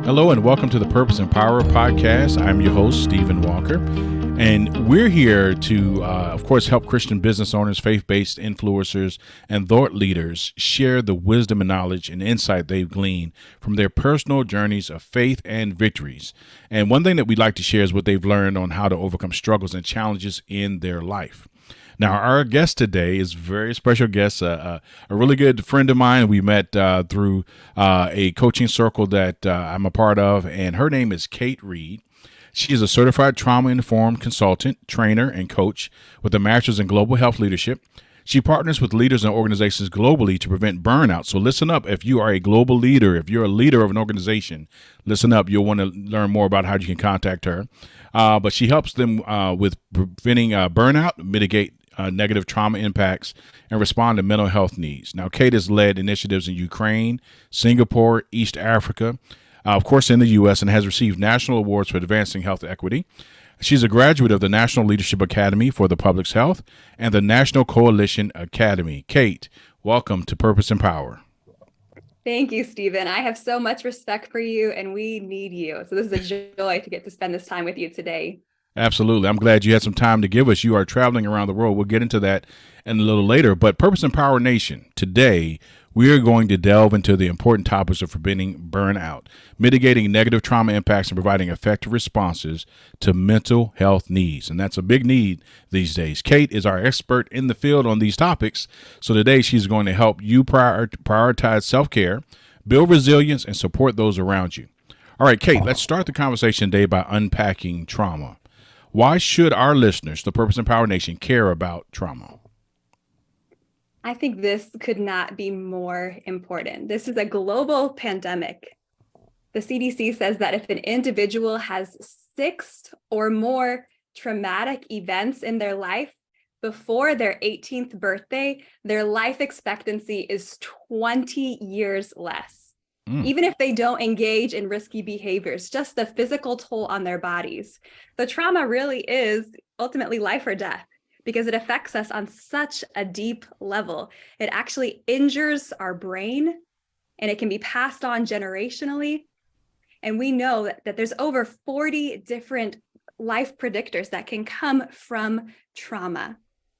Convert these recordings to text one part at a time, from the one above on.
Hello and welcome to the Purpose and Power podcast. I'm your host, Stephen Walker, and we're here to, of course, help Christian business owners, faith-based influencers, and thought leaders share the wisdom and knowledge and insight they've gleaned from their personal journeys of faith and victories. And one thing that we'd like to share is what they've learned on how to overcome struggles and challenges in their life. Now, our guest today is a very special guest, a really good friend of mine. We met through a coaching circle that I'm a part of, and her name is Kate Reed. She is a certified trauma-informed consultant, trainer, and coach with a master's in global health leadership. She partners with leaders and organizations globally to prevent burnout. So listen up. If you are a global leader, if you're a leader of an organization, listen up. You'll want to learn more about how you can contact her. But she helps them with preventing burnout, mitigate negative trauma impacts, and respond to mental health needs. Now, Kate has led initiatives in Ukraine, Singapore, East Africa, of course, in the U.S., and has received national awards for advancing health equity. She's a graduate of the National Leadership Academy for the Public's Health and the National Coalition Academy. Kate, welcome to Purpose and Power. Thank you, Stephen. I have so much respect for you, and we need you. So this is a joy to get to spend this time with you today. Absolutely. I'm glad you had some time to give us. You are traveling around the world. We'll get into that in a little later. But Purpose and Power Nation, today we are going to delve into the important topics of preventing burnout, mitigating negative trauma impacts, and providing effective responses to mental health needs. And that's a big need these days. Kate is our expert in the field on these topics. So today she's going to help you prioritize self-care, build resilience, and support those around you. All right, Kate, let's start the conversation today by unpacking trauma. Why should our listeners, the Purpose and Power Nation, care about trauma? I think this could not be more important. This is a global pandemic. The CDC says that if an individual has 6 or more traumatic events in their life before their 18th birthday, their life expectancy is 20 years less. Even if they don't engage in risky behaviors, just the physical toll on their bodies. The trauma really is ultimately life or death because it affects us on such a deep level. It actually injures our brain and it can be passed on generationally. And we know that there's over 40 different life predictors that can come from trauma.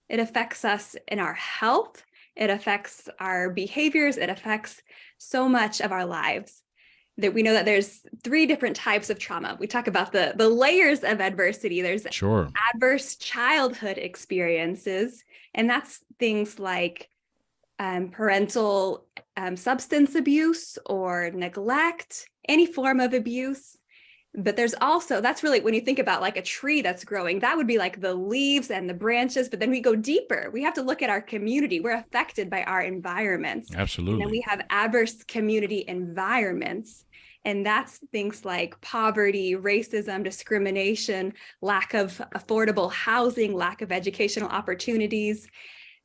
It affects us in our health. It affects our behaviors. It affects so much of our lives. That we know that there's 3 different types of trauma. We talk about the layers of adversity. There's adverse childhood experiences, and that's things like parental substance abuse or neglect, any form of abuse. But there's also, that's really when you think about like a tree that's growing, that would be like the leaves and the branches. But then we go deeper. We have to look at our community. We're affected by our environments. Absolutely. And then we have adverse community environments. And that's things like poverty, racism, discrimination, lack of affordable housing, lack of educational opportunities.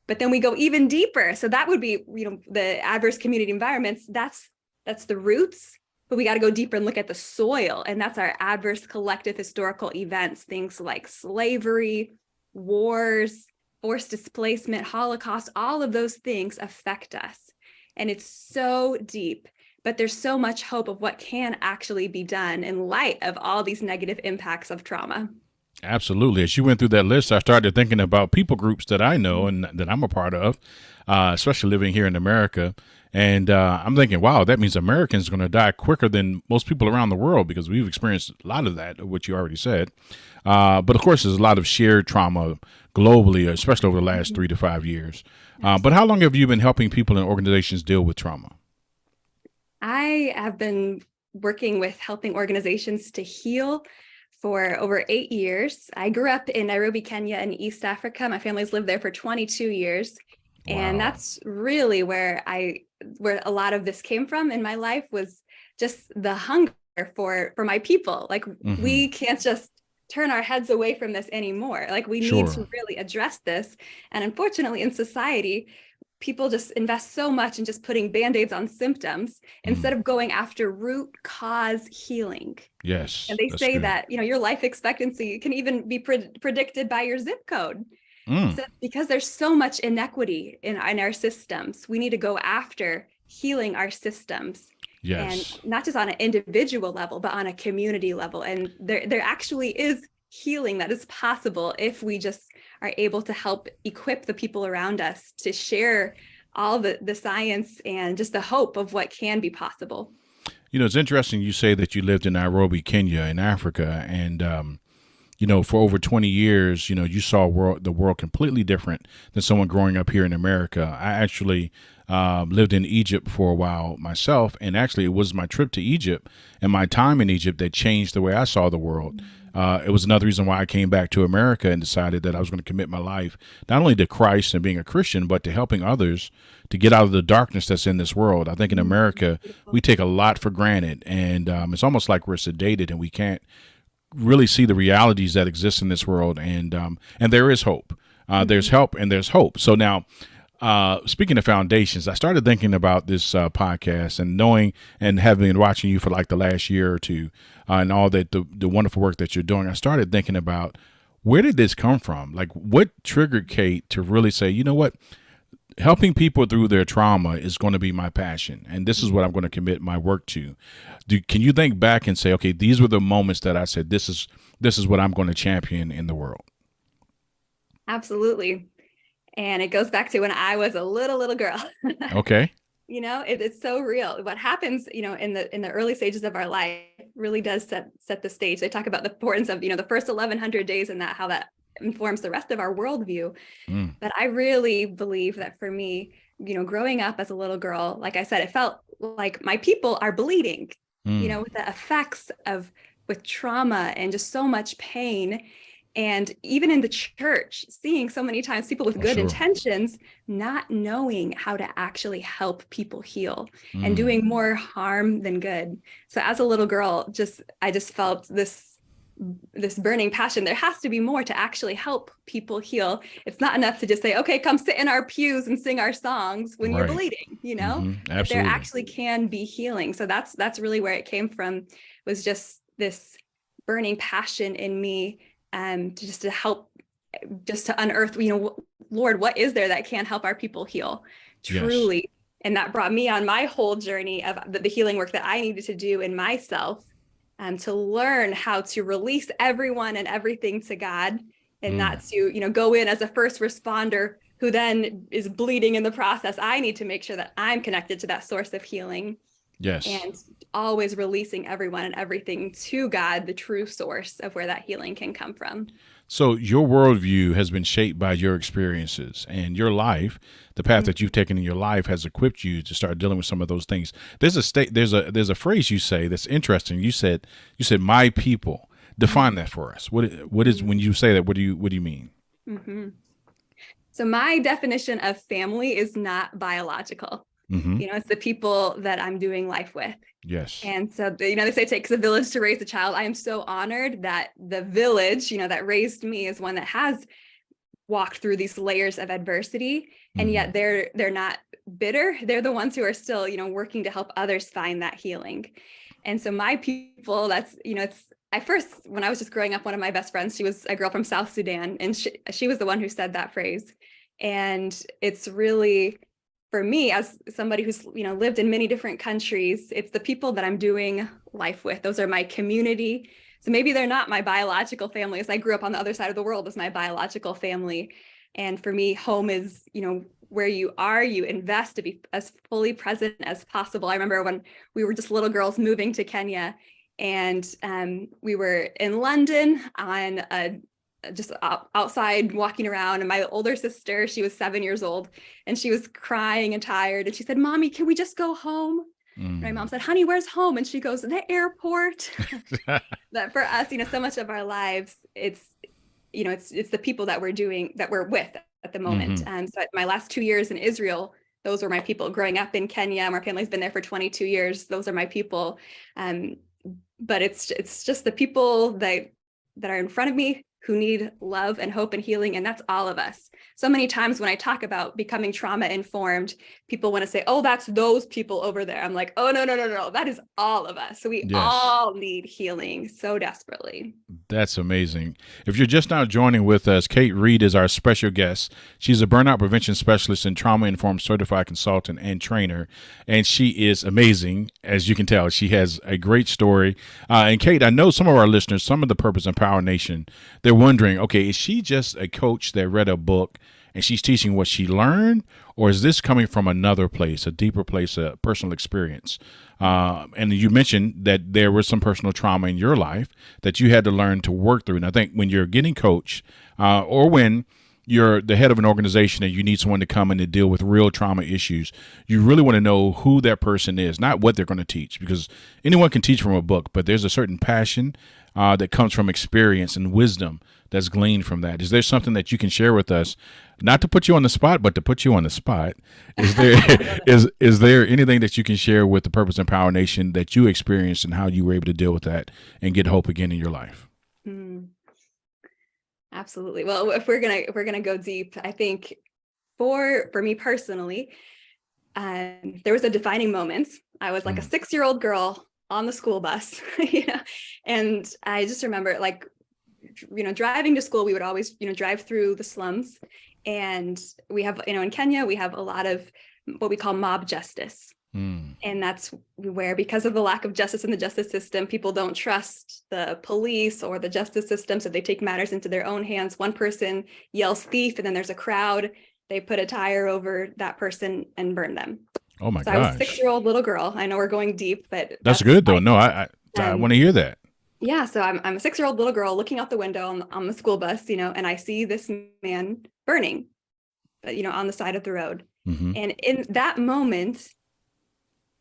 But then we go even deeper. So that would be, the adverse community environments. That's the roots. But we got to go deeper and look at the soil. And that's our adverse collective historical events, things like slavery, wars, forced displacement, Holocaust, all of those things affect us. And it's so deep, but there's so much hope of what can actually be done in light of all these negative impacts of trauma. Absolutely. As you went through that list, I started thinking about people groups that I know and that I'm a part of, especially living here in America. And I'm thinking, wow, that means Americans are going to die quicker than most people around the world because we've experienced a lot of that, which you already said. But of course, there's a lot of shared trauma globally, especially over the last 3 to 5 years. But how long have you been helping people and organizations deal with trauma? I have been working with helping organizations to heal for over 8 years. I grew up in Nairobi, Kenya in East Africa. My family's lived there for 22 years. Wow. And that's really where a lot of this came from in my life, was just the hunger for my people. Like we can't just turn our heads away from this anymore. Like we need to really address this. And unfortunately in society, people just invest so much in just putting Band-Aids on symptoms instead of going after root cause healing. Yes. And they say that, your life expectancy can even be predicted by your zip code. So because there's so much inequity in our systems, we need to go after healing our systems. and Yes. not just on an individual level, but on a community level. And there actually is healing that is possible if we just are able to help equip the people around us to share all the science and just the hope of what can be possible. It's interesting you say that you lived in Nairobi, Kenya, in Africa, and for over 20 years, you saw the world completely different than someone growing up here in America. I actually lived in Egypt for a while myself, and actually it was my trip to Egypt and my time in Egypt that changed the way I saw the world. It was another reason why I came back to America and decided that I was going to commit my life not only to Christ and being a Christian, but to helping others to get out of the darkness that's in this world. I think in America, we take a lot for granted, and it's almost like we're sedated and we can't really see the realities that exist in this world, and there is hope. There's help and there's hope. So now, speaking of foundations, I started thinking about this podcast and knowing and having been watching you for like the last year or two, and all that the wonderful work that you're doing. I started thinking about, where did this come from? Like, what triggered Kate to really say, you know what? Helping people through their trauma is going to be my passion, and this is what I'm going to commit my work to. Can you think back and say, okay, these were the moments that I said, this is what I'm going to champion in the world? Absolutely. And it goes back to when I was a little girl. Okay. It's so real. What happens, in the early stages of our life really does set the stage. They talk about the importance of, the first 1100 days and how that informs the rest of our worldview. But I really believe that for me, growing up as a little girl, like I said, it felt like my people are bleeding, with the effects with trauma and just so much pain. And even in the church, seeing so many times people with good intentions, not knowing how to actually help people heal and doing more harm than good. So as a little girl, I just felt this burning passion. There has to be more to actually help people heal. It's not enough to just say, okay, come sit in our pews and sing our songs when you're bleeding, But there actually can be healing. So that's really where it came from, was just this burning passion in me, to help, just to unearth, Lord, what is there that can help our people heal truly? Yes. And that brought me on my whole journey of the healing work that I needed to do in myself, to learn how to release everyone and everything to God, and not to, go in as a first responder who then is bleeding in the process. I need to make sure that I'm connected to that source of healing. Yes. And always releasing everyone and everything to God, the true source of where that healing can come from. So your worldview has been shaped by your experiences, and your life, the path that you've taken in your life, has equipped you to start dealing with some of those things. There's a phrase you say that's interesting. You said my people. Define that for us. What is, when you say that, what do you mean? So my definition of family is not biological. It's the people that I'm doing life with. Yes. And so, they say it takes a village to raise a child. I am so honored that the village, that raised me, is one that has walked through these layers of adversity. And yet they're not bitter. They're the ones who are still, working to help others find that healing. And so my people, that's, when I was just growing up, one of my best friends, she was a girl from South Sudan, and she was the one who said that phrase. And it's really, for me, as somebody who's, lived in many different countries, it's the people that I'm doing life with. Those are my community. So maybe they're not my biological family, as I grew up on the other side of the world as my biological family. And for me, home is, where you are, you invest to be as fully present as possible. I remember when we were just little girls moving to Kenya, and we were in London on just outside walking around, and my older sister, she was 7 years old, and she was crying and tired, and she said, "Mommy, can we just go home?" My mom said, "Honey, where's home?" And she goes, "The airport." That for us, so much of our lives, it's the people that we're with at the moment. So my last 2 years in Israel, those were my people. Growing up in Kenya, my family's been there for 22 years. Those are my people. But it's just the people that are in front of me who need love and hope and healing. And that's all of us. So many times when I talk about becoming trauma informed, people want to say, oh, that's those people over there. I'm like, oh, no. That is all of us. So we Yes. all need healing so desperately. That's amazing. If you're just now joining with us, Kate Reed is our special guest. She's a burnout prevention specialist and trauma-informed certified consultant and trainer, and she is amazing. As you can tell, she has a great story. And Kate, I know some of our listeners, some of the Purpose and Power Nation, they're wondering, okay, is she just a coach that read a book and she's teaching what she learned, or is this coming from another place, a deeper place, a personal experience? And you mentioned that there was some personal trauma in your life that you had to learn to work through. And I think when you're getting coached, or when you're the head of an organization and you need someone to come in to deal with real trauma issues, you really want to know who that person is, not what they're going to teach, because anyone can teach from a book, but there's a certain passion that comes from experience and wisdom that's gleaned from that. Is there something that you can share with us, not to put you on the spot, but to put you on the spot? Is there is there anything that you can share with the Purpose and Power Nation that you experienced and how you were able to deal with that and get hope again in your life? Absolutely. Well, if we're gonna go deep, I think for me personally, there was a defining moment. I was like a 6-year-old girl on the school bus, and I just remember, like, driving to school, we would always, drive through the slums, and we have, in Kenya, we have a lot of what we call mob justice. And that's where, because of the lack of justice in the justice system, people don't trust the police or the justice system. So they take matters into their own hands. One person yells thief, and then there's a crowd. They put a tire over that person and burn them. Oh my so gosh. I was a 6-year-old little girl. I know we're going deep, but that's good though. No, I want to hear that. Yeah. So I'm a 6-year-old little girl looking out the window on the school bus, and I see this man burning, on the side of the road. And in that moment,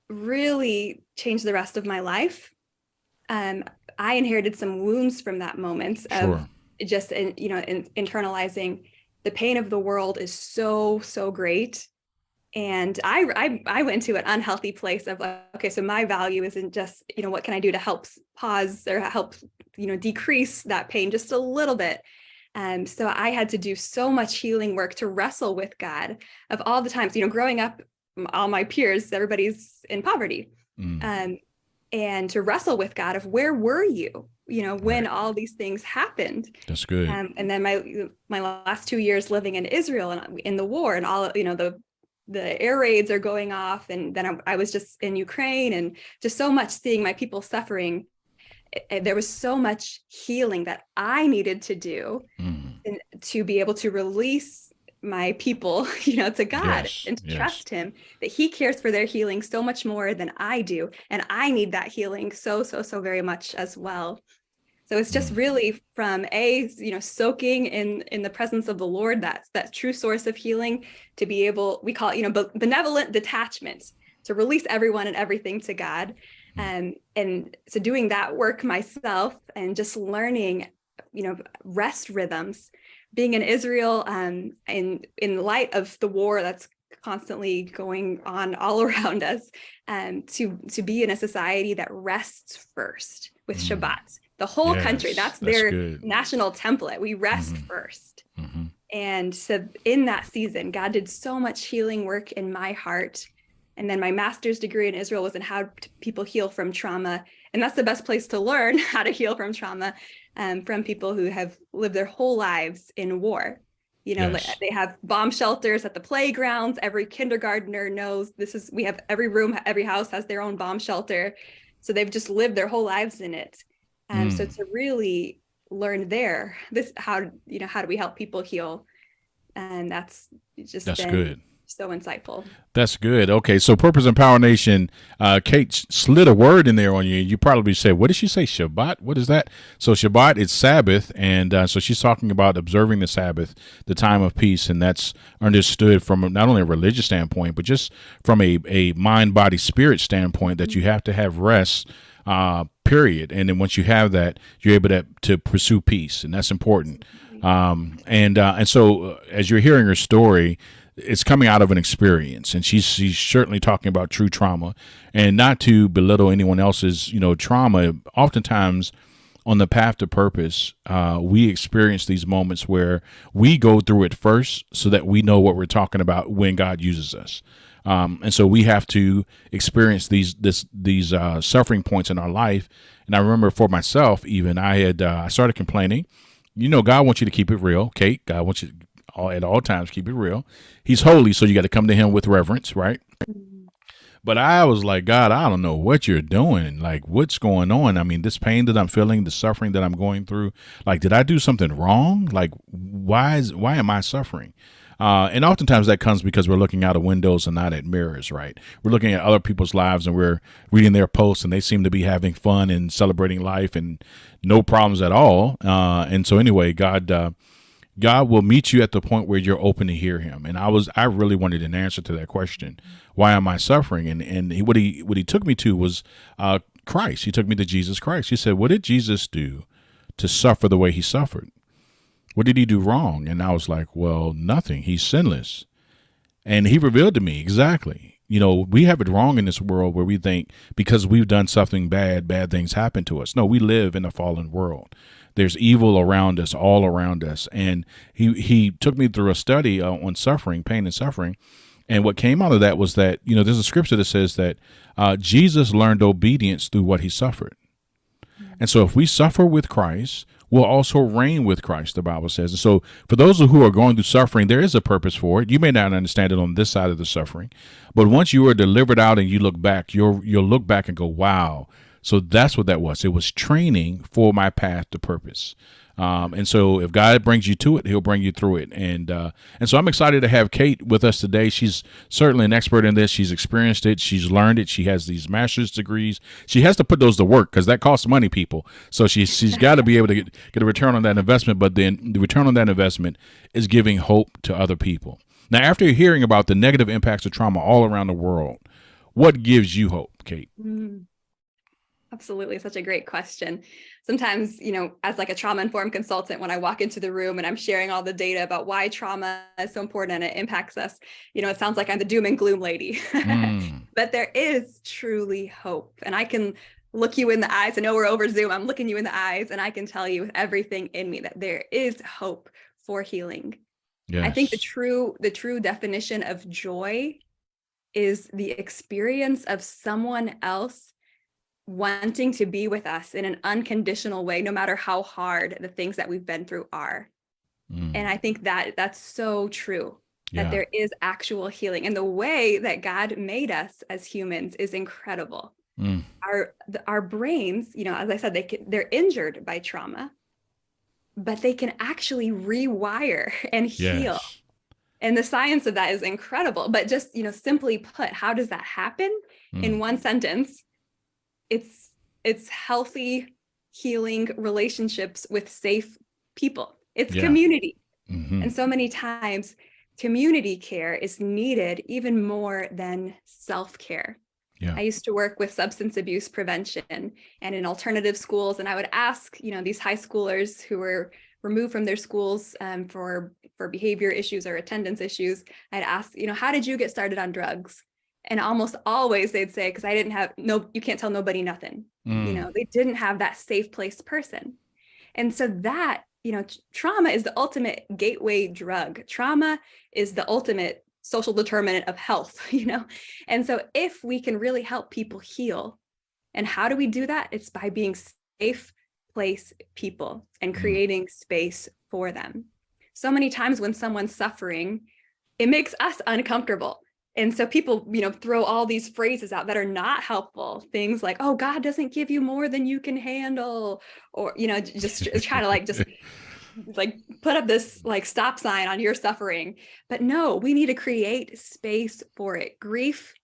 really changed the rest of my life. I inherited some wounds from that moment of just, internalizing the pain of the world is so, so great. And I went to an unhealthy place of, okay, so my value isn't just, what can I do to help pause or help, decrease that pain just a little bit. So I had to do so much healing work to wrestle with God of all the times, growing up, all my peers, everybody's in poverty. And to wrestle with God of where were you, when all these things happened. That's good. And then my last 2 years living in Israel and in the war and all, the air raids are going off. And then I was just in Ukraine and just so much seeing my people suffering. There was so much healing that I needed to do and to be able to release my people, to God and to trust him, that he cares for their healing so much more than I do. And I need that healing so very much as well. So it's just really from soaking in the presence of the Lord, that's that true source of healing, to be able, we call it, benevolent detachment, to release everyone and everything to God. And so doing that work myself and just learning, rest rhythms, being in Israel, in light of the war that's constantly going on all around us, to be in a society that rests first with Shabbat. The whole country, that's their national template. We rest first. And so in that season, God did so much healing work in my heart. And then my master's degree in Israel was in how people heal from trauma. And that's the best place to learn how to heal from trauma, from people who have lived their whole lives in war. Like they have bomb shelters at the playgrounds. Every kindergartner knows we have every room, every house has their own bomb shelter. So they've just lived their whole lives in it. So to really learn how do we help people heal? And that's good. So insightful. That's good. Okay, so Purpose and Power Nation, Kate slid a word in there on you. You probably say, what did she say? Shabbat? What is that? So Shabbat is Sabbath, and so she's talking about observing the Sabbath, the time of peace, and that's understood from not only a religious standpoint, but just from a mind, body, spirit standpoint, that you have to have rest, period. And then once you have that, you're able to pursue peace, and that's important. And so as you're hearing her story, it's coming out of an experience, and she's certainly talking about true trauma, and not to belittle anyone else's trauma. Oftentimes on the path to purpose, we experience these moments where we go through it first so that we know what we're talking about when God uses us. And so we have to experience these suffering points in our life. And I remember for myself, even I started complaining. God wants you to keep it real, Kate. God wants you at all times keep it real. He's holy, so you got to come to Him with reverence, right? But I was like, God, I don't know what you're doing. Like, what's going on? I mean, this pain that I'm feeling, the suffering that I'm going through, like, did I do something wrong? Like, why am I suffering? And oftentimes that comes because we're looking out of windows and not at mirrors, right? We're looking at other people's lives and we're reading their posts and they seem to be having fun and celebrating life and no problems at all. And so anyway, God will meet you at the point where you're open to hear Him. And I really wanted an answer to that question. Why am I suffering? What he took me to was Christ. He took me to Jesus Christ. He said, what did Jesus do to suffer the way He suffered? What did He do wrong? And I was like, well, nothing. He's sinless. And He revealed to me exactly. We have it wrong in this world where we think because we've done something bad things happen to us. No, we live in a fallen world. There's evil around us, all around us. And he took me through a study on suffering, pain and suffering. And what came out of that was that, there's a scripture that says that Jesus learned obedience through what He suffered. And so if we suffer with Christ, we'll also reign with Christ, the Bible says. And so for those who are going through suffering, there is a purpose for it. You may not understand it on this side of the suffering, but once you are delivered out and you look back, you'll look back and go, wow. So that's what that was. It was training for my path to purpose. And so if God brings you to it, He'll bring you through it. And so I'm excited to have Kate with us today. She's certainly an expert in this. She's experienced it. She's learned it. She has these master's degrees. She has to put those to work because that costs money, people. So she's got to be able to get a return on that investment. But then the return on that investment is giving hope to other people. Now, after hearing about the negative impacts of trauma all around the world, what gives you hope, Kate? Absolutely. Such a great question. Sometimes, as like a trauma-informed consultant, when I walk into the room and I'm sharing all the data about why trauma is so important and it impacts us, it sounds like I'm the doom and gloom lady. But there is truly hope. And I can look you in the eyes. I know we're over Zoom. I'm looking you in the eyes and I can tell you with everything in me that there is hope for healing. Yes. I think the true definition of joy is the experience of someone else wanting to be with us in an unconditional way, no matter how hard the things that we've been through are. And I think that's so true, that there is actual healing. And the way that God made us as humans is incredible. Our brains, as I said, they're injured by trauma, but they can actually rewire and heal. Yes. And the science of that is incredible. But just, simply put, how does that happen? In one sentence, it's healthy, healing relationships with safe people. It's community. And so many times community care is needed even more than self-care. I used to work with substance abuse prevention and in alternative schools. And I would ask, these high schoolers who were removed from their schools for behavior issues or attendance issues, I'd ask, how did you get started on drugs? And almost always they'd say, because I didn't have, you can't tell nobody nothing. They didn't have that safe place person. And so that, trauma is the ultimate gateway drug. Trauma is the ultimate social determinant of health, And so if we can really help people heal, and how do we do that? It's by being safe place people and creating space for them. So many times when someone's suffering, it makes us uncomfortable. And so people, throw all these phrases out that are not helpful. Things like, oh, God doesn't give you more than you can handle. Or, just try to put up this stop sign on your suffering. But no, we need to create space for it. Grief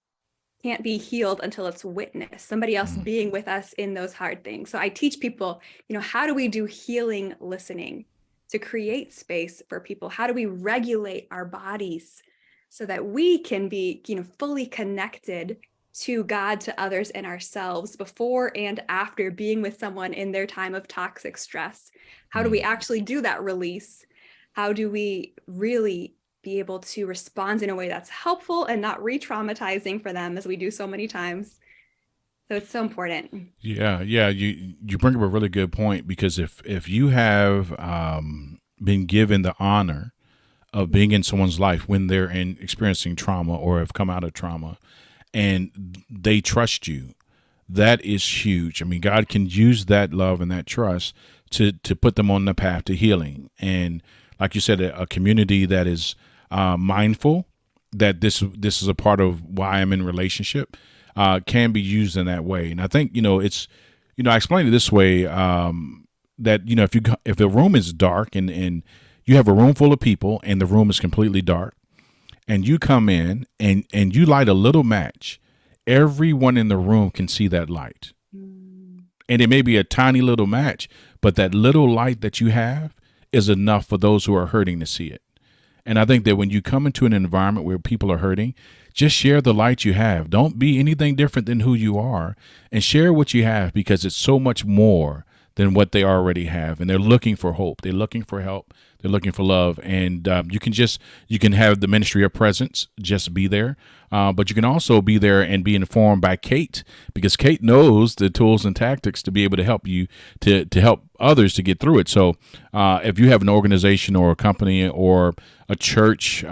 can't be healed until it's witnessed, somebody else being with us in those hard things. So I teach people, how do we do healing listening to create space for people? How do we regulate our bodies so that we can be, fully connected to God, to others, and ourselves before and after being with someone in their time of toxic stress? How do we actually do that release? How do we really be able to respond in a way that's helpful and not re-traumatizing for them, as we do so many times? So it's so important. Yeah. You bring up a really good point, because if you have been given the honor of being in someone's life when they're experiencing trauma or have come out of trauma, and they trust you, that is huge. I mean, God can use that love and that trust to put them on the path to healing. And like you said, a community that is mindful that this is a part of why I'm in relationship can be used in that way. And I think it's I explain it this way, that if the room is dark, and you have a room full of people and the room is completely dark, and you come in and you light a little match, everyone in the room can see that light. Mm. And it may be a tiny little match, but that little light that you have is enough for those who are hurting to see it. And I think that when you come into an environment where people are hurting, just share the light you have. Don't be anything different than who you are, and share what you have, because it's so much more than what they already have. And they're looking for hope. They're looking for help. They're looking for love. And you can have the ministry of presence, just be there. But you can also be there and be informed by Kate, because Kate knows the tools and tactics to be able to help you to help others to get through it. So if you have an organization or a company or a church,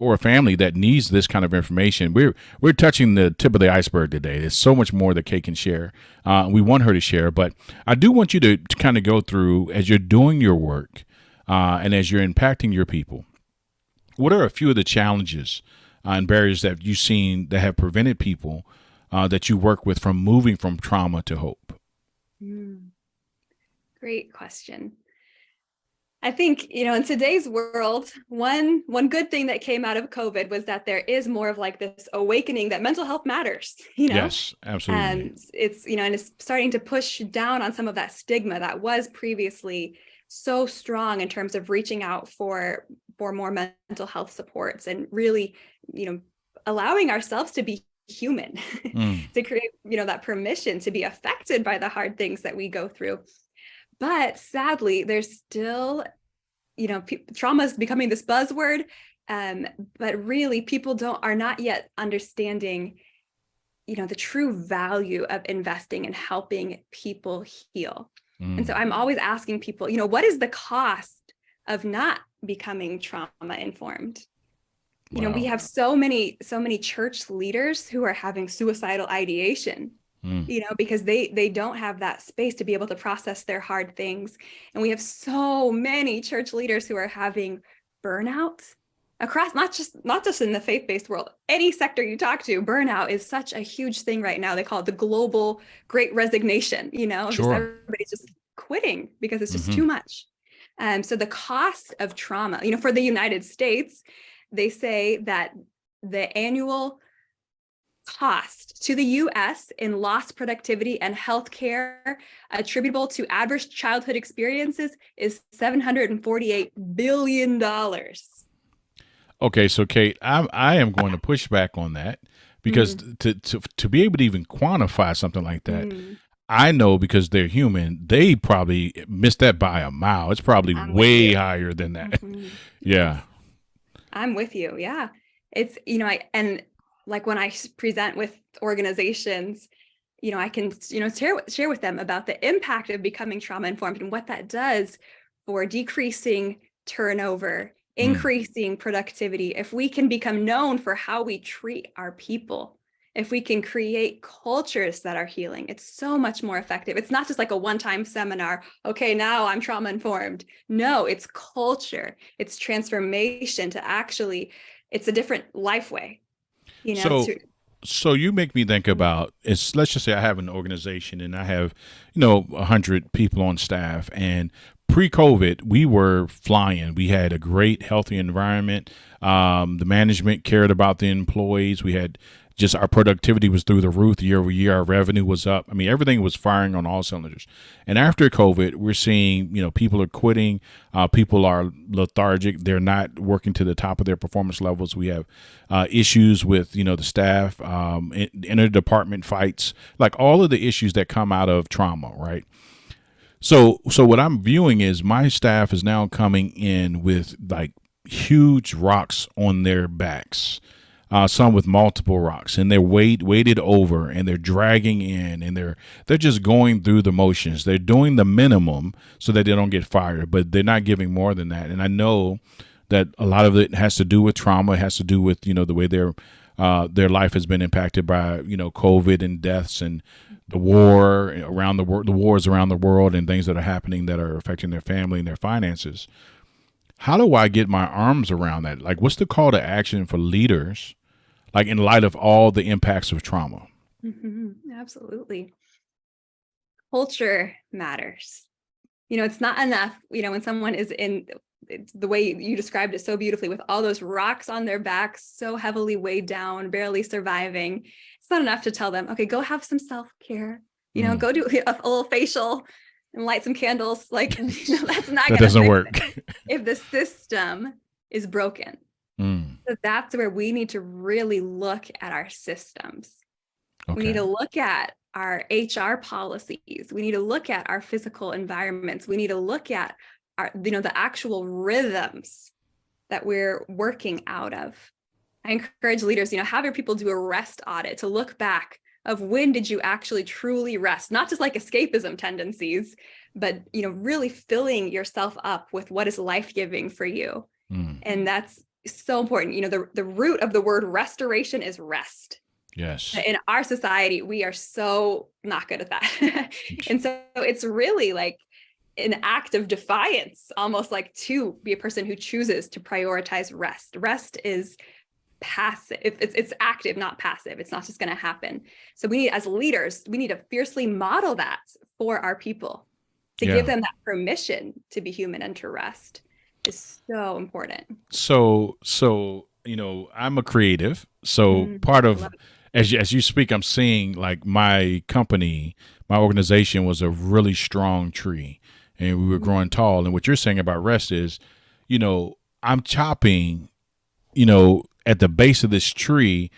or a family that needs this kind of information, we're touching the tip of the iceberg today. There's so much more that Kate can share. We want her to share, but I do want you to kind of go through, as you're doing your work, and as you're impacting your people, what are a few of the challenges and barriers that you've seen that have prevented people that you work with from moving from trauma to hope? Great question. I think, in today's world, one good thing that came out of COVID was that there is more of like this awakening that mental health matters, Yes, absolutely. and and it's starting to push down on some of that stigma that was previously so strong in terms of reaching out for more mental health supports, and really, allowing ourselves to be human, to create, that permission to be affected by the hard things that we go through. But sadly, there's still, trauma is becoming this buzzword, but really people are not yet understanding, the true value of investing and helping people heal. And so I'm always asking people, what is the cost of not becoming trauma informed? Wow. We have so many church leaders who are having suicidal ideation, because they don't have that space to be able to process their hard things. And we have so many church leaders who are having burnout across, not just in the faith-based world, any sector you talk to. Burnout is such a huge thing right now. They call it the global great resignation, Sure. just everybody's just quitting because it's just too much. So the cost of trauma, for the United States, they say that the annual cost to the U.S. in lost productivity and healthcare attributable to adverse childhood experiences is $748 billion. Okay, so Kate, I am going to push back on that, because to be able to even quantify something like that, I know, because they're human, they probably missed that by a mile. It's probably way higher than that. Yeah. I'm with you. Yeah. It's, and like when I present with organizations, I can, share with them about the impact of becoming trauma informed and what that does for decreasing turnover, increasing productivity. If we can become known for how we treat our people, if we can create cultures that are healing, it's so much more effective. It's not just like a one-time seminar. Okay, now I'm trauma informed. No, it's culture. It's transformation to actually, it's a different life way. So you make me think about, let's just say I have an organization and I have 100 people on staff, and pre-COVID we were flying. We had a great healthy environment. The management cared about the employees. We had just, our productivity was through the roof year over year. Our revenue was up. I mean, everything was firing on all cylinders. And after COVID, we're seeing, people are quitting. People are lethargic. They're not working to the top of their performance levels. We have issues with, the staff, interdepartment fights, like all of the issues that come out of trauma, right? So what I'm viewing is my staff is now coming in with like huge rocks on their backs. some with multiple rocks, and they're weighted over, and they're dragging in, and they're just going through the motions. They're doing the minimum so that they don't get fired, but they're not giving more than that. And I know that a lot of it has to do with trauma. It has to do with the way their life has been impacted by COVID and deaths and the war around the world, the wars around the world, and things that are happening that are affecting their family and their finances. How do I get my arms around that? Like, what's the call to action for leaders, like in light of all the impacts of trauma? Absolutely. Culture matters. It's not enough, when someone is in the way you described it so beautifully, with all those rocks on their backs, so heavily weighed down, barely surviving. It's not enough to tell them, okay, go have some self-care, go do a little facial and light some candles. Like, that's not That doesn't work. if the system is broken. So that's where we need to really look at our systems. Okay. We need to look at our HR policies. We need to look at our physical environments. We need to look at our, the actual rhythms that we're working out of. I encourage leaders, have your people do a rest audit to look back of when did you actually truly rest, not just like escapism tendencies, but, really filling yourself up with what is life-giving for you. And that's so important. The root of the word restoration is rest. Yes. In our society, we are so not good at that. And so it's really like an act of defiance, almost, like, to be a person who chooses to prioritize rest. Rest is passive. It's active, not passive. It's not just going to happen. So we need, as leaders, we need to fiercely model that for our people, to give them that permission to be human and to rest is so important. So I'm a creative. So part of, as you speak, I'm seeing, like, my company, my organization was a really strong tree, and we were growing tall. And what you're saying about rest is, I'm chopping, at the base of this tree,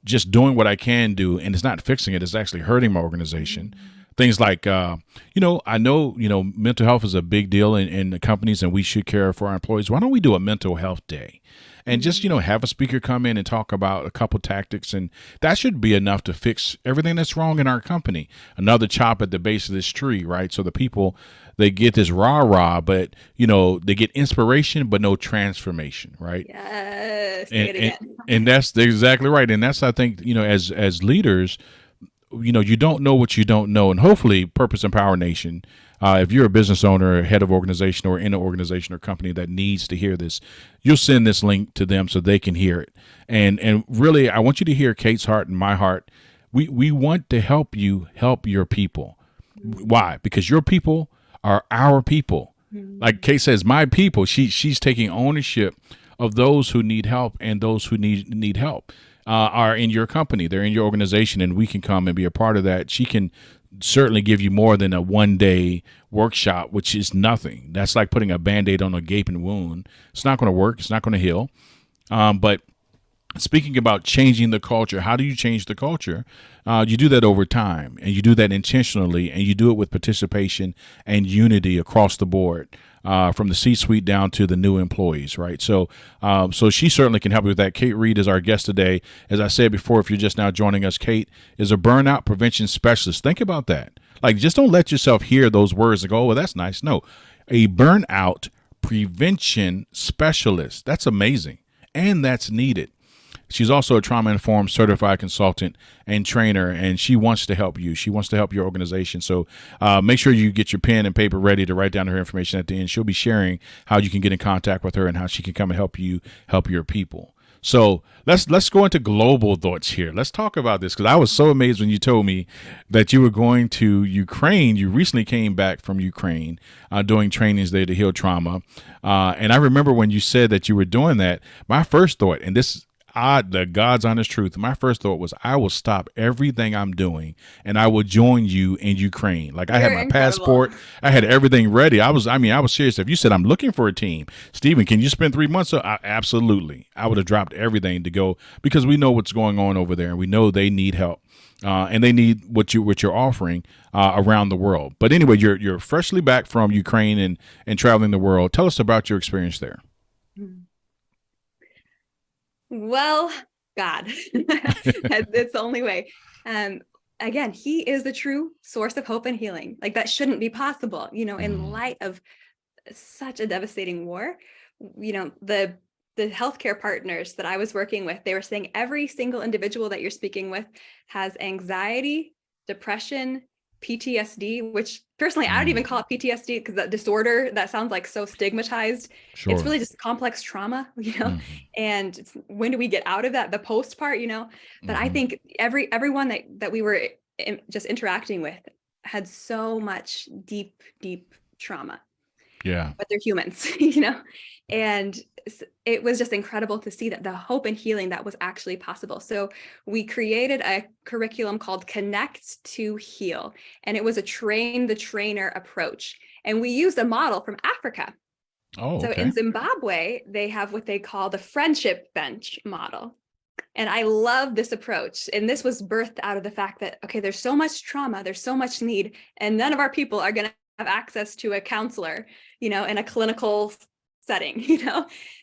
just doing what I can do, and it's not fixing it. It's actually hurting my organization. Things like, I know, mental health is a big deal in the companies, and we should care for our employees. Why don't we do a mental health day? And just, have a speaker come in and talk about a couple tactics, and that should be enough to fix everything that's wrong in our company. Another chop at the base of this tree, right? So the people, they get this rah-rah, but, they get inspiration, but no transformation, right? Yes. Say it again. And that's exactly right. And that's, I think, as leaders, you don't know what you don't know. And hopefully Purpose Empower Nation, if you're a business owner, head of organization, or in an organization or company that needs to hear this, you'll send this link to them so they can hear it. And really, I want you to hear Kate's heart and my heart. We want to help you help your people. Why? Because your people are our people. Like Kate says, my people. She's taking ownership of those who need help, and those who need help are in your company. They're in your organization, and we can come and be a part of that. She can certainly give you more than a one-day workshop, which is nothing. That's like putting a Band-Aid on a gaping wound. It's not going to work. It's not going to heal. But speaking about changing the culture, how do you change the culture? You do that over time, and you do that intentionally, and you do it with participation and unity across the board, from the C-suite down to the new employees, right? So she certainly can help you with that. Kate Reed is our guest today. As I said before, if you're just now joining us, Kate is a burnout prevention specialist. Think about that. Like, just don't let yourself hear those words and go, oh, well, that's nice. No, a burnout prevention specialist. That's amazing, and that's needed. She's also a trauma-informed certified consultant and trainer, and she wants to help you. She wants to help your organization. So make sure you get your pen and paper ready to write down her information at the end. She'll be sharing how you can get in contact with her and how she can come and help you help your people. So let's go into global thoughts here. Let's talk about this, because I was so amazed when you told me that you were going to Ukraine. You recently came back from Ukraine, doing trainings there to heal trauma. And I remember when you said that you were doing that, my first thought, and this the God's honest truth, my first thought was, I will stop everything I'm doing and I will join you in Ukraine. Like, I had my passport, I had everything ready. I was serious. If you said, I'm looking for a team, Stephen, can you spend 3 months? Absolutely. I would have dropped everything to go, because we know what's going on over there, and we know they need help. And they need what you're offering around the world. But anyway, you're freshly back from Ukraine and traveling the world. Tell us about your experience there. Well, God. It's the only way. Again, he is the true source of hope and healing. Like that shouldn't be possible, in light of such a devastating war. The healthcare partners that I was working with, they were saying every single individual that you're speaking with has anxiety, depression, PTSD, which personally, I don't even call it PTSD because that disorder, that sounds like so stigmatized. Sure. It's really just complex trauma, and when do we get out of that? The post part, but I think everyone that we were just interacting with had so much deep, deep trauma. Yeah. But they're humans, and it was just incredible to see that the hope and healing that was actually possible. So we created a curriculum called Connect to Heal, and it was a train the trainer approach. And we used a model from Africa. Oh, so okay. in Zimbabwe, they have what they call the friendship bench model. And I love this approach. And this was birthed out of the fact that, okay, there's so much trauma, there's so much need, and none of our people are going to have access to a counselor, in a clinical setting,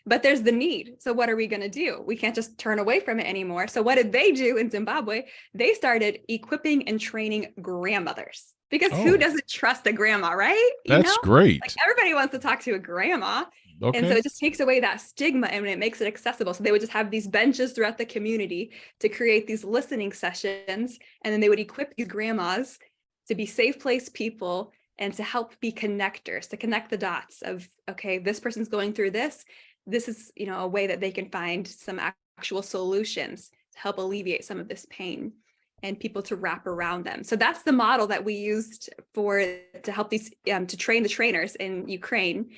but there's the need. So what are we going to do? We can't just turn away from it anymore. So what did they do in Zimbabwe? They started equipping and training grandmothers, because who doesn't trust a grandma, right? That's great. Like everybody wants to talk to a grandma. Okay. And so it just takes away that stigma and it makes it accessible. So they would just have these benches throughout the community to create these listening sessions. And then they would equip these grandmas to be safe place people and to help be connectors, to connect the dots of, okay, this person's going through this. This is, a way that they can find some actual solutions to help alleviate some of this pain and people to wrap around them. So that's the model that we used to help these, to train the trainers in Ukraine.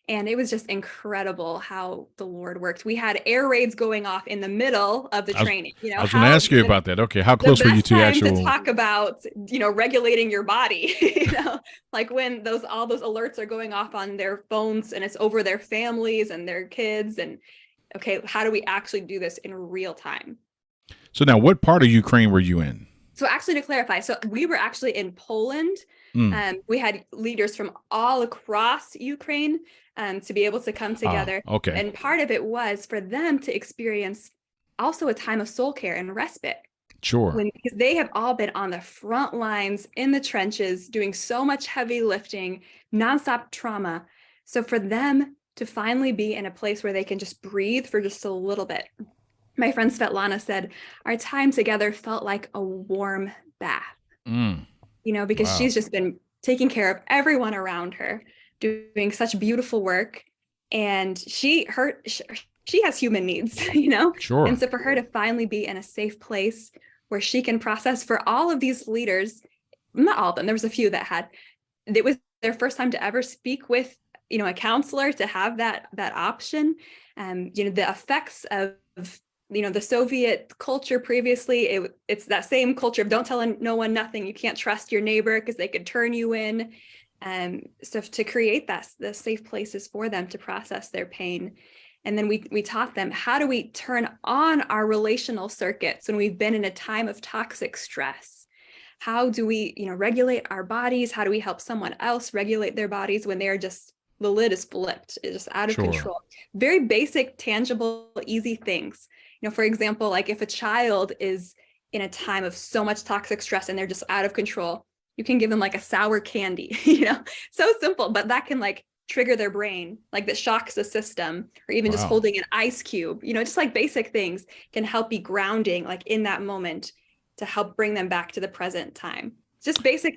And it was just incredible how the Lord worked. We had air raids going off in the middle of the training. I was going to ask you about that. Okay, how close were you to actual? To talk about, regulating your body. Like when all those alerts are going off on their phones and it's over their families and their kids. And okay, how do we actually do this in real time? So now, what part of Ukraine were you in? So actually, to clarify, so we were actually in Poland. We had leaders from all across Ukraine to be able to come together. Okay. And part of it was for them to experience also a time of soul care and respite. Sure. Because they have all been on the front lines in the trenches, doing so much heavy lifting, nonstop trauma. So for them to finally be in a place where they can just breathe for just a little bit. My friend Svetlana said, our time together felt like a warm bath, because she's just been taking care of everyone around her, doing such beautiful work. And she has human needs, Sure. And so for her to finally be in a safe place where she can process for all of these leaders, not all of them, there was a few that it was their first time to ever speak with, a counselor, to have that option. The effects of the Soviet culture previously, it's that same culture of don't tell no one nothing. You can't trust your neighbor because they could turn you in. So to create the safe places for them to process their pain. And then we taught them, how do we turn on our relational circuits when we've been in a time of toxic stress? How do we, regulate our bodies? How do we help someone else regulate their bodies when they're just, the lid is flipped, it's just out of control? Very basic, tangible, easy things. For example, like if a child is in a time of so much toxic stress and they're just out of control, you can give them like a sour candy, so simple, but that can like trigger their brain, like that shocks the system, or even just holding an ice cube, just like basic things can help be grounding, like in that moment, to help bring them back to the present time. Just basic,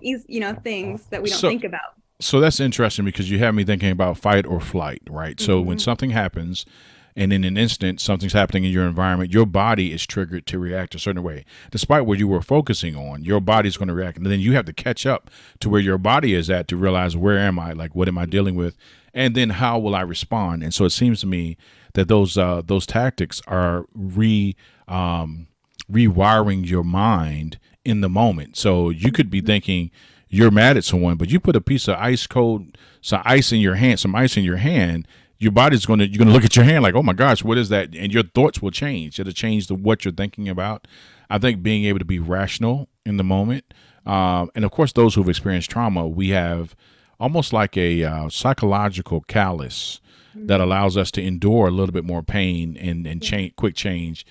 things that we don't think about. So that's interesting, because you have me thinking about fight or flight, right? So when something happens, and in an instant, something's happening in your environment, your body is triggered to react a certain way. Despite what you were focusing on, your body's going to react. And then you have to catch up to where your body is at to realize, where am I? Like, what am I dealing with? And then how will I respond? And so it seems to me that those tactics are rewiring your mind in the moment. So you could be thinking you're mad at someone, but you put a piece of some ice in your hand, your body's you're going to look at your hand like, oh my gosh, what is that? And your thoughts will change. It'll change what you're thinking about. I think being able to be rational in the moment. And of course, those who've experienced trauma, we have almost like a psychological callus that allows us to endure a little bit more pain and quick change.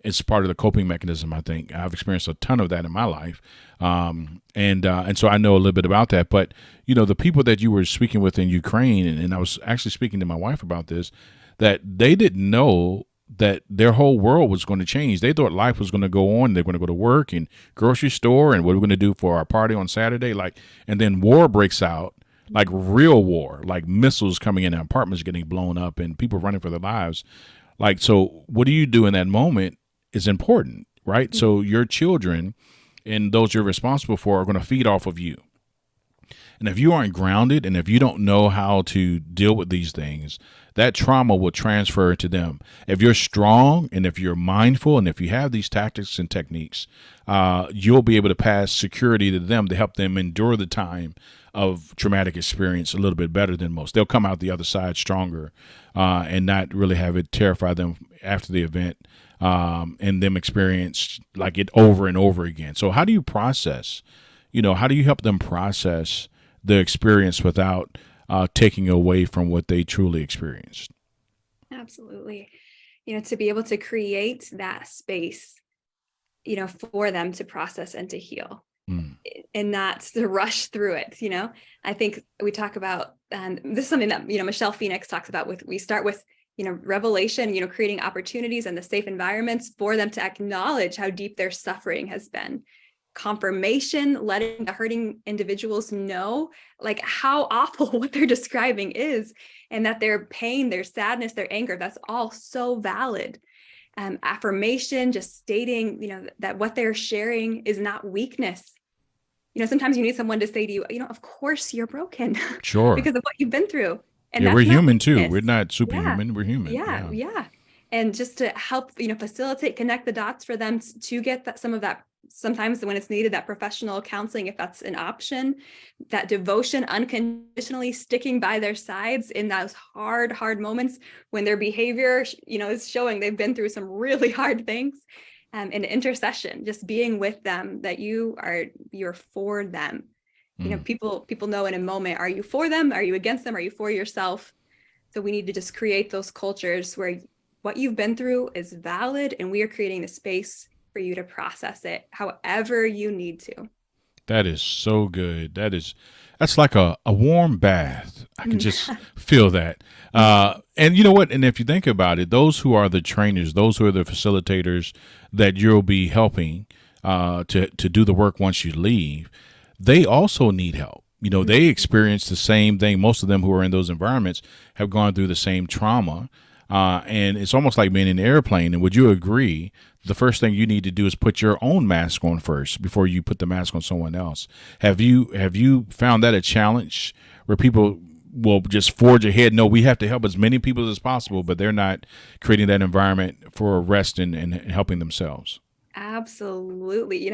it's part of the coping mechanism. I think I've experienced a ton of that in my life, and so I know a little bit about that. But the people that you were speaking with in Ukraine, and I was actually speaking to my wife about this, that they didn't know that their whole world was going to change. They thought life was going to go on. They're going to go to work and grocery store, and what we're going to do for our party on Saturday, and then war breaks out. Like real war, like missiles coming in, and apartments getting blown up, and people running for their lives. So what do you do in that moment is important, right? So your children and those you're responsible for are going to feed off of you. And if you aren't grounded and if you don't know how to deal with these things, that trauma will transfer to them. If you're strong and if you're mindful and if you have these tactics and techniques, you'll be able to pass security to them to help them endure the time of traumatic experience a little bit better than most. They'll come out the other side stronger and not really have it terrify them after the event and them experience like it over and over again. So how do you process, how do you help them process the experience without taking away from what they truly experienced? Absolutely. To be able to create that space, for them to process and to heal. And not to rush through it. I think we talk about, and this is something that, Michelle Phoenix talks about we start with, revelation, creating opportunities and the safe environments for them to acknowledge how deep their suffering has been. Confirmation, letting the hurting individuals know like how awful what they're describing is, and that their pain, their sadness, their anger, that's all so valid. Affirmation, just stating, that what they're sharing is not weakness. Sometimes you need someone to say to you, of course you're broken Sure. because of what you've been through. And Yeah, that's we're not human too. weakness. We're not Yeah. superhuman. We're human. Yeah. And just to help, facilitate, connect the dots for them to get some of that, sometimes when it's needed, that professional counseling, if that's an option, that devotion, unconditionally sticking by their sides in those hard moments when their behavior, is showing they've been through some really hard things. And intercession, just being with them, that you're for them. People know in a moment, are you for them? Are you against them? Are you for yourself? So we need to just create those cultures where what you've been through is valid, and we are creating the space for you to process it however you need to. That is so good. That's like a warm bath. I can just feel that. And you know what? And if you think about it, those who are the trainers, those who are the facilitators that you'll be helping to do the work once you leave, they also need help. They experience the same thing. Most of them who are in those environments have gone through the same trauma. And it's almost like being in an airplane. And would you agree? The first thing you need to do is put your own mask on first before you put the mask on someone else. Have you found that a challenge where people will just forge ahead? No, we have to help as many people as possible, but they're not creating that environment for rest and helping themselves. Absolutely.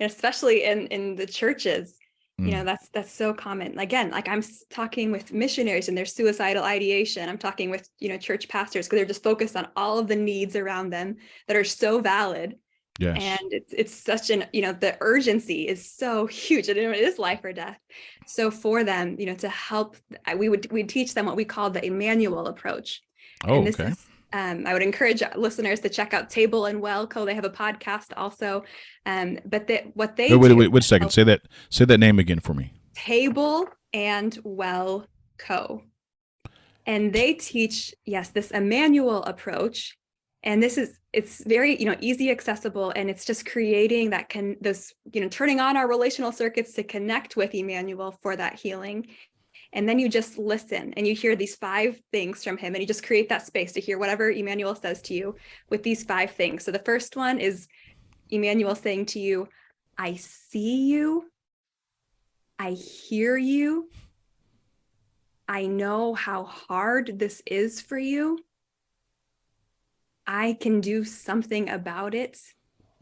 Especially in the churches. That's so common. Again, like I'm talking with missionaries and their suicidal ideation. I'm talking with, church pastors, because they're just focused on all of the needs around them that are so valid. Yes. And it's such an, the urgency is so huge, and it is life or death. So for them, to help, we'd teach them what we call the Emmanuel approach. Oh, and this okay. is I would encourage listeners to check out Table and Well Co. They have a podcast also. But what they do. Wait a second. Say that name again for me. Table and Well Co. And they teach, this Emmanuel approach. And it's very, easy, accessible, and it's just creating that turning on our relational circuits to connect with Emmanuel for that healing. And then you just listen and you hear these 5 things from him, and you just create that space to hear whatever Emmanuel says to you with these 5 things. So the first one is Emmanuel saying to you, I see you. I hear you. I know how hard this is for you. I can do something about it.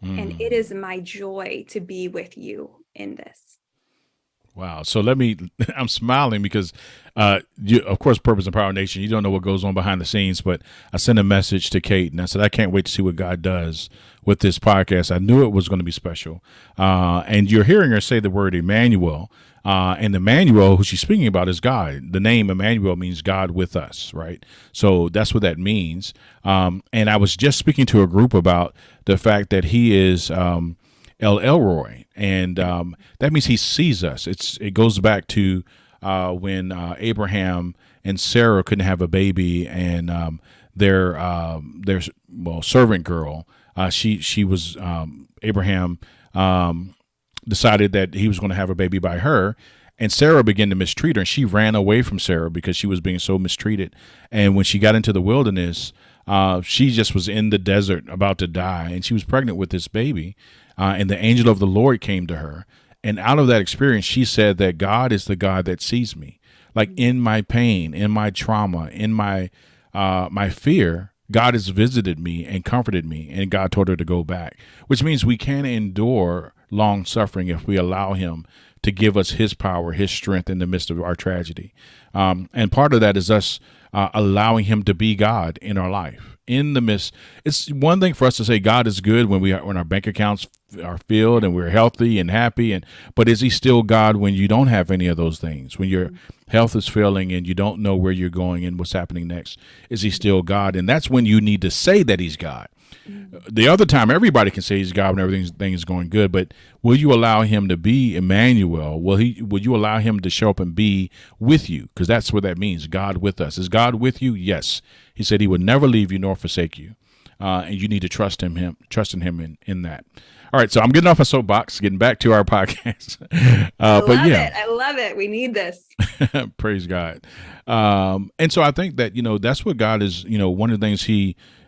And it is my joy to be with you in this. Wow. So I'm smiling because, of course, Purpose and Power Nation, you don't know what goes on behind the scenes, but I sent a message to Kate and I said, I can't wait to see what God does with this podcast. I knew it was going to be special. And you're hearing her say the word Emmanuel. And Emmanuel, who she's speaking about, is God. The name Emmanuel means God with us, right? So that's what that means. And I was just speaking to a group about the fact that he is El Elroy, and that means he sees us. It goes back to when Abraham and Sarah couldn't have a baby, and their servant girl, she was Abraham decided that he was going to have a baby by her. And Sarah began to mistreat her, and she ran away from Sarah because she was being so mistreated. And when she got into the wilderness, she just was in the desert about to die, and she was pregnant with this baby. And the angel of the Lord came to her. And out of that experience, she said that God is the God that sees me. Like in my pain, in my trauma, in my fear, God has visited me and comforted me. And God told her to go back, which means we can endure long suffering if we allow him to give us his power, his strength in the midst of our tragedy. And part of that is us allowing him to be God in our life. In the midst, it's one thing for us to say God is good when our bank accounts are filled and we're healthy and happy, but is he still God when you don't have any of those things? When your health is failing and you don't know where you're going and what's happening next, is he still God? And that's when you need to say that he's God. The other time, everybody can say he's God when everything is going good, but will you allow him to be Emmanuel? Will you allow him to show up and be with you? Because that's what that means, God with us. Is God with you? Yes. He said he would never leave you nor forsake you. And you need to trust in him in that. All right, so I'm getting off my soapbox, getting back to our podcast. I love it. We need this. Praise God. And so I think that, that's what God is, one of the things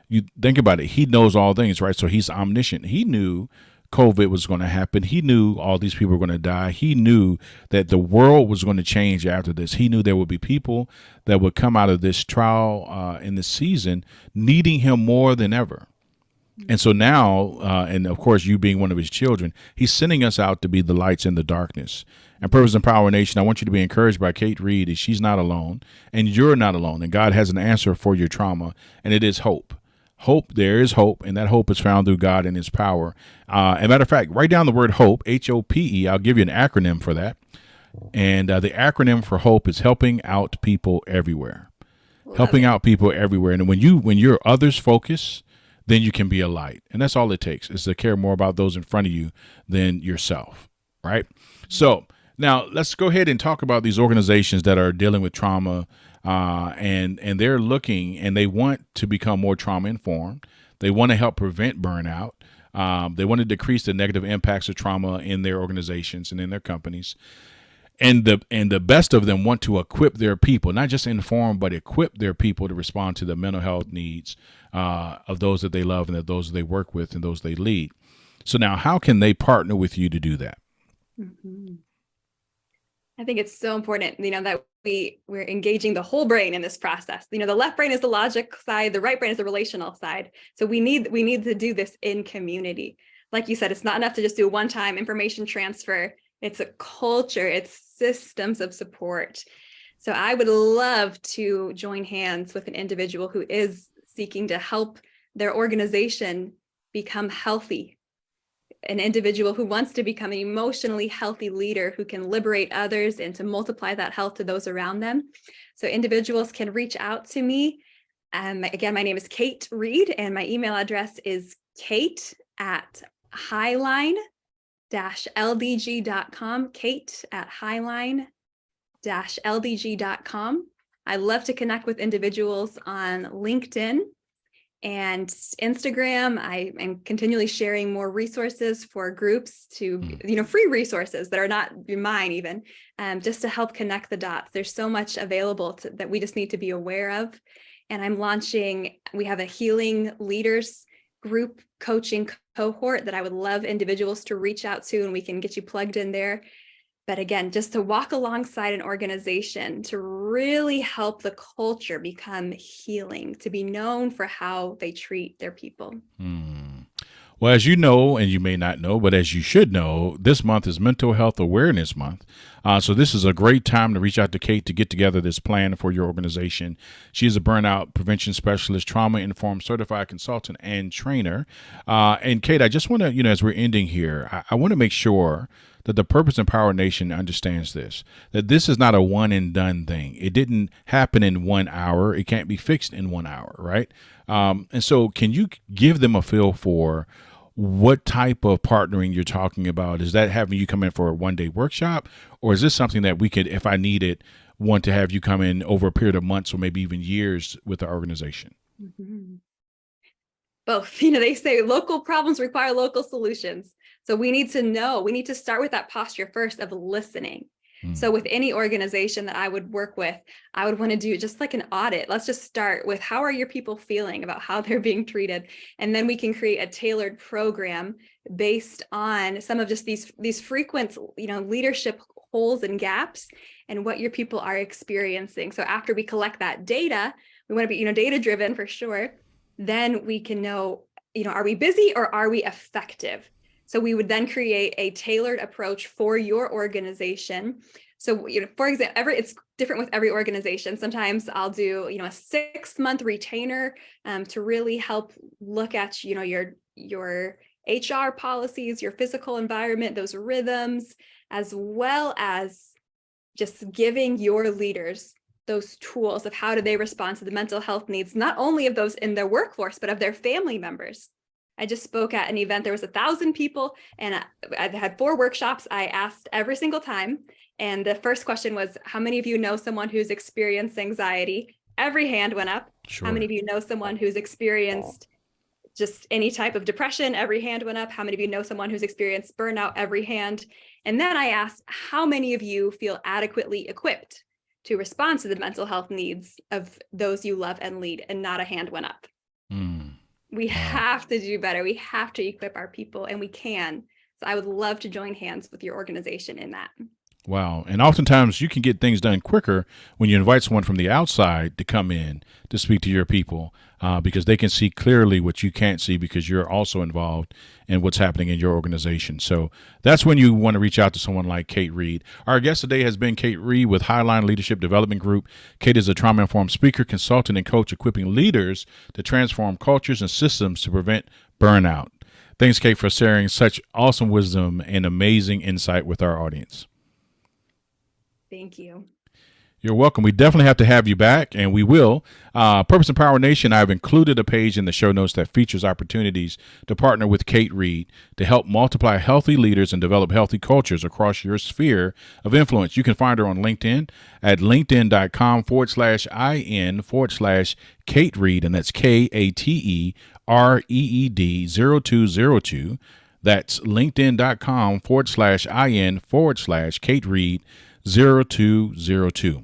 you think about it, he knows all things, right? So he's omniscient. He knew COVID was going to happen. He knew all these people were going to die. He knew that the world was going to change after this. He knew there would be people that would come out of this trial in this season needing him more than ever. And so now, and of course, you being one of his children, he's sending us out to be the lights in the darkness. And Purpose and Power Nation, I want you to be encouraged by Kate Reed. She's not alone, and you're not alone. And God has an answer for your trauma, and it is hope. Hope, there is hope, and that hope is found through God and his power. As a matter of fact, write down the word hope, H-O-P-E. I'll give you an acronym for that. And the acronym for hope is helping out people everywhere. Helping out people everywhere. And when you're others focused, then you can be a light. And that's all it takes, is to care more about those in front of you than yourself, right? So now let's go ahead and talk about these organizations that are dealing with trauma, and they're looking and they want to become more trauma informed. They want to help prevent burnout. They want to decrease the negative impacts of trauma in their organizations and in their companies. And the best of them want to equip their people, not just inform, but equip their people to respond to the mental health needs of those that they love and of those they work with and those they lead. So now, how can they partner with you to do that? Mm-hmm. I think it's so important, that we're engaging the whole brain in this process. The left brain is the logic side, the right brain is the relational side. So we need to do this in community. Like you said, it's not enough to just do a one-time information transfer. It's a culture, it's systems of support. So I would love to join hands with an individual who is seeking to help their organization become healthy. An individual who wants to become an emotionally healthy leader who can liberate others and to multiply that health to those around them. So individuals can reach out to me. Again, my name is Kate Reed, and my email address is kate@highline-ldg.com, kate@highline-ldg.com. I love to connect with individuals on LinkedIn and Instagram. I am continually sharing more resources for groups to, free resources that are not mine even, just to help connect the dots. There's so much available that we just need to be aware of. And we have a healing leaders group coaching cohort that I would love individuals to reach out to, and we can get you plugged in there. But again, just to walk alongside an organization to really help the culture become healing, to be known for how they treat their people. Well, as you know, and you may not know, but as you should know, this month is Mental Health Awareness Month. So this is a great time to reach out to Kate to get together this plan for your organization. She is a burnout prevention specialist, trauma-informed certified consultant, and trainer. And Kate, I just want to, as we're ending here, I want to make sure that the Purpose and Power Nation understands this, that this is not a one and done thing. It didn't happen in 1 hour. It can't be fixed in 1 hour, right? And so can you give them a feel for what type of partnering you're talking about? Is that having you come in for a 1-day workshop, or is this something that we could, if I need it, want to have you come in over a period of months or maybe even years with the organization? Mm-hmm. Both. They say local problems require local solutions. So we need to start with that posture first of listening. So with any organization that I would work with, I would want to do just like an audit. Let's just start with, how are your people feeling about how they're being treated? And then we can create a tailored program based on some of just these frequent, leadership holes and gaps and what your people are experiencing. So after we collect that data, we want to be, data driven for sure. Then we can know, are we busy or are we effective? So we would then create a tailored approach for your organization. So, for example, it's different with every organization. Sometimes I'll do, a 6-month retainer to really help look at, your HR policies, your physical environment, those rhythms, as well as just giving your leaders those tools of how do they respond to the mental health needs, not only of those in their workforce, but of their family members. I just spoke at an event. There was 1,000 people, and I had 4 workshops. I asked every single time. And the first question was, how many of you know someone who's experienced anxiety? Every hand went up. Sure. How many of you know someone who's experienced just any type of depression? Every hand went up. How many of you know someone who's experienced burnout? Every hand. And then I asked, how many of you feel adequately equipped to respond to the mental health needs of those you love and lead? And not a hand went up. We have to do better. We have to equip our people, and we can. So I would love to join hands with your organization in that. Wow. And oftentimes you can get things done quicker when you invite someone from the outside to come in to speak to your people, because they can see clearly what you can't see because you're also involved in what's happening in your organization. So that's when you want to reach out to someone like Kate Reed. Our guest today has been Kate Reed with Highline Leadership Development Group. Kate is a trauma-informed speaker, consultant, and coach, equipping leaders to transform cultures and systems to prevent burnout. Thanks, Kate, for sharing such awesome wisdom and amazing insight with our audience. Thank you. You're welcome. We definitely have to have you back, and we will. Purpose and Power Nation, I've included a page in the show notes that features opportunities to partner with Kate Reed to help multiply healthy leaders and develop healthy cultures across your sphere of influence. You can find her on LinkedIn at linkedin.com/IN/Kate Reed, and that's KATEREED 0202. That's linkedin.com/IN/Kate Reed 0202.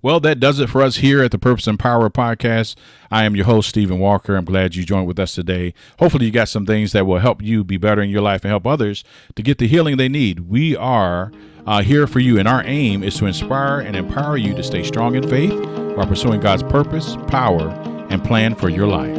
Well, that does it for us here at the Purpose and Power Podcast. I am your host, Stephen Walker. I'm glad you joined with us today. Hopefully you got some things that will help you be better in your life and help others to get the healing they need. We are here for you, and our aim is to inspire and empower you to stay strong in faith while pursuing God's purpose, power, and plan for your life.